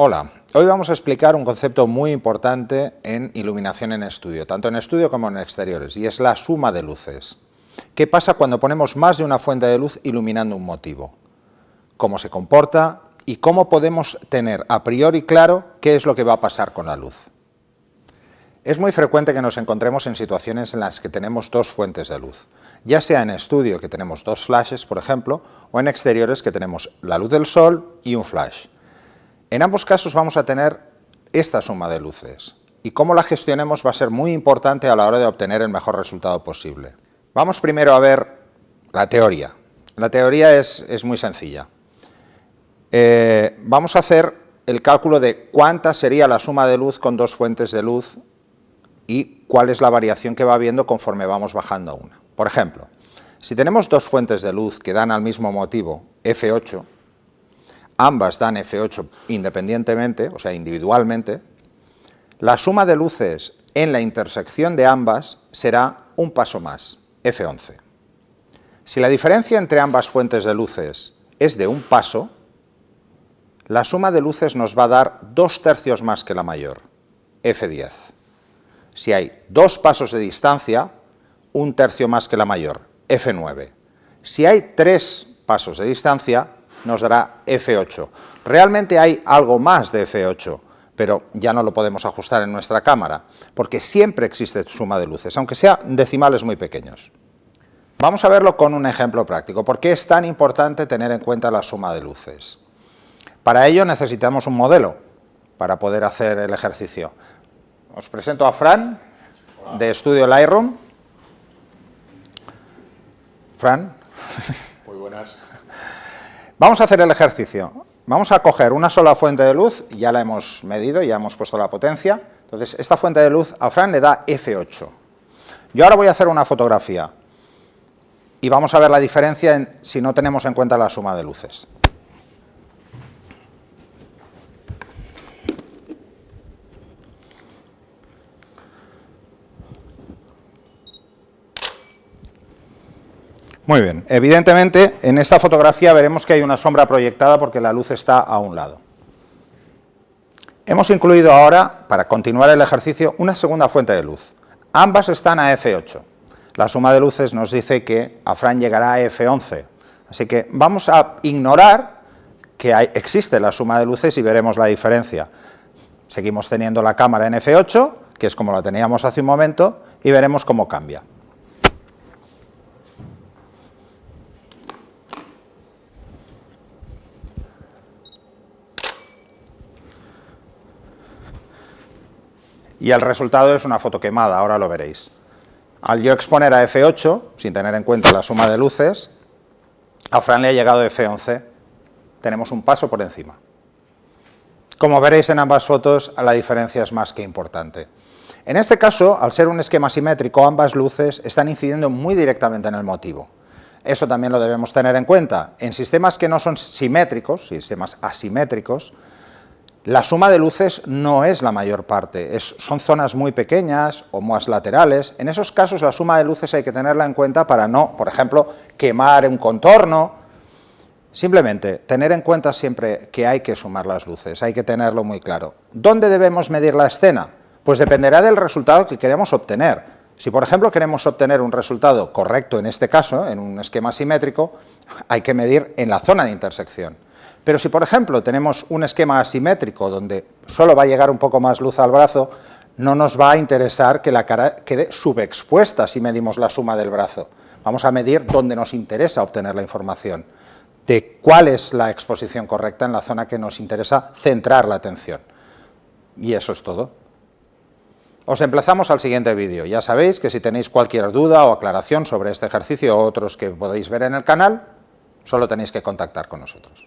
Hola, hoy vamos a explicar un concepto muy importante en iluminación en estudio, tanto en estudio como en exteriores, y es la suma de luces. ¿Qué pasa cuando ponemos más de una fuente de luz iluminando un motivo? ¿Cómo se comporta? ¿Y cómo podemos tener a priori claro qué es lo que va a pasar con la luz? Es muy frecuente que nos encontremos en situaciones en las que tenemos dos fuentes de luz, ya sea en estudio que tenemos dos flashes, por ejemplo, o en exteriores que tenemos la luz del sol y un flash. En ambos casos vamos a tener esta suma de luces y cómo la gestionemos va a ser muy importante a la hora de obtener el mejor resultado posible. Vamos primero a ver la teoría. La teoría es muy sencilla. Vamos a hacer el cálculo de cuánta sería la suma de luz con dos fuentes de luz y cuál es la variación que va habiendo conforme vamos bajando una. Por ejemplo, si tenemos dos fuentes de luz que dan al mismo motivo F8, ambas dan F8 independientemente, o sea, individualmente, la suma de luces en la intersección de ambas será un paso más, F11. Si la diferencia entre ambas fuentes de luces es de un paso, la suma de luces nos va a dar 2/3 más que la mayor, F10. Si hay dos pasos de distancia, 1/3 más que la mayor, F9. Si hay 3 pasos de distancia, nos dará F8. Realmente hay algo más de F8, pero ya no lo podemos ajustar en nuestra cámara, porque siempre existe suma de luces, aunque sea decimales muy pequeños. Vamos a verlo con un ejemplo práctico. ¿Por qué es tan importante tener en cuenta la suma de luces? Para ello necesitamos un modelo para poder hacer el ejercicio. Os presento a Fran, de Estudio Lightroom. Fran. Muy buenas. Vamos a hacer el ejercicio. Vamos a coger una sola fuente de luz, ya la hemos medido, ya hemos puesto la potencia. Entonces, esta fuente de luz a Fran le da F8. Yo ahora voy a hacer una fotografía y vamos a ver la diferencia si no tenemos en cuenta la suma de luces. Muy bien, evidentemente en esta fotografía veremos que hay una sombra proyectada porque la luz está a un lado. Hemos incluido ahora, para continuar el ejercicio, una segunda fuente de luz. Ambas están a F8. La suma de luces nos dice que a Fran llegará a F11. Así que vamos a ignorar que existe la suma de luces y veremos la diferencia. Seguimos teniendo la cámara en F8, que es como la teníamos hace un momento, y veremos cómo cambia. Y el resultado es una foto quemada, ahora lo veréis. Al yo exponer a F8, sin tener en cuenta la suma de luces, a Fran le ha llegado F11, tenemos un paso por encima. Como veréis en ambas fotos, la diferencia es más que importante. En este caso, al ser un esquema simétrico, ambas luces están incidiendo muy directamente en el motivo. Eso también lo debemos tener en cuenta. En sistemas que no son simétricos, sistemas asimétricos, la suma de luces no es la mayor parte, son zonas muy pequeñas o más laterales. En esos casos la suma de luces hay que tenerla en cuenta para no, por ejemplo, quemar un contorno. Simplemente tener en cuenta siempre que hay que sumar las luces, hay que tenerlo muy claro. ¿Dónde debemos medir la escena? Pues dependerá del resultado que queremos obtener. Si por ejemplo queremos obtener un resultado correcto en este caso, en un esquema simétrico, hay que medir en la zona de intersección. Pero si, por ejemplo, tenemos un esquema asimétrico donde solo va a llegar un poco más luz al brazo, no nos va a interesar que la cara quede subexpuesta si medimos la suma del brazo. Vamos a medir donde nos interesa obtener la información, de cuál es la exposición correcta en la zona que nos interesa centrar la atención. Y eso es todo. Os emplazamos al siguiente vídeo. Ya sabéis que si tenéis cualquier duda o aclaración sobre este ejercicio o otros que podéis ver en el canal, solo tenéis que contactar con nosotros.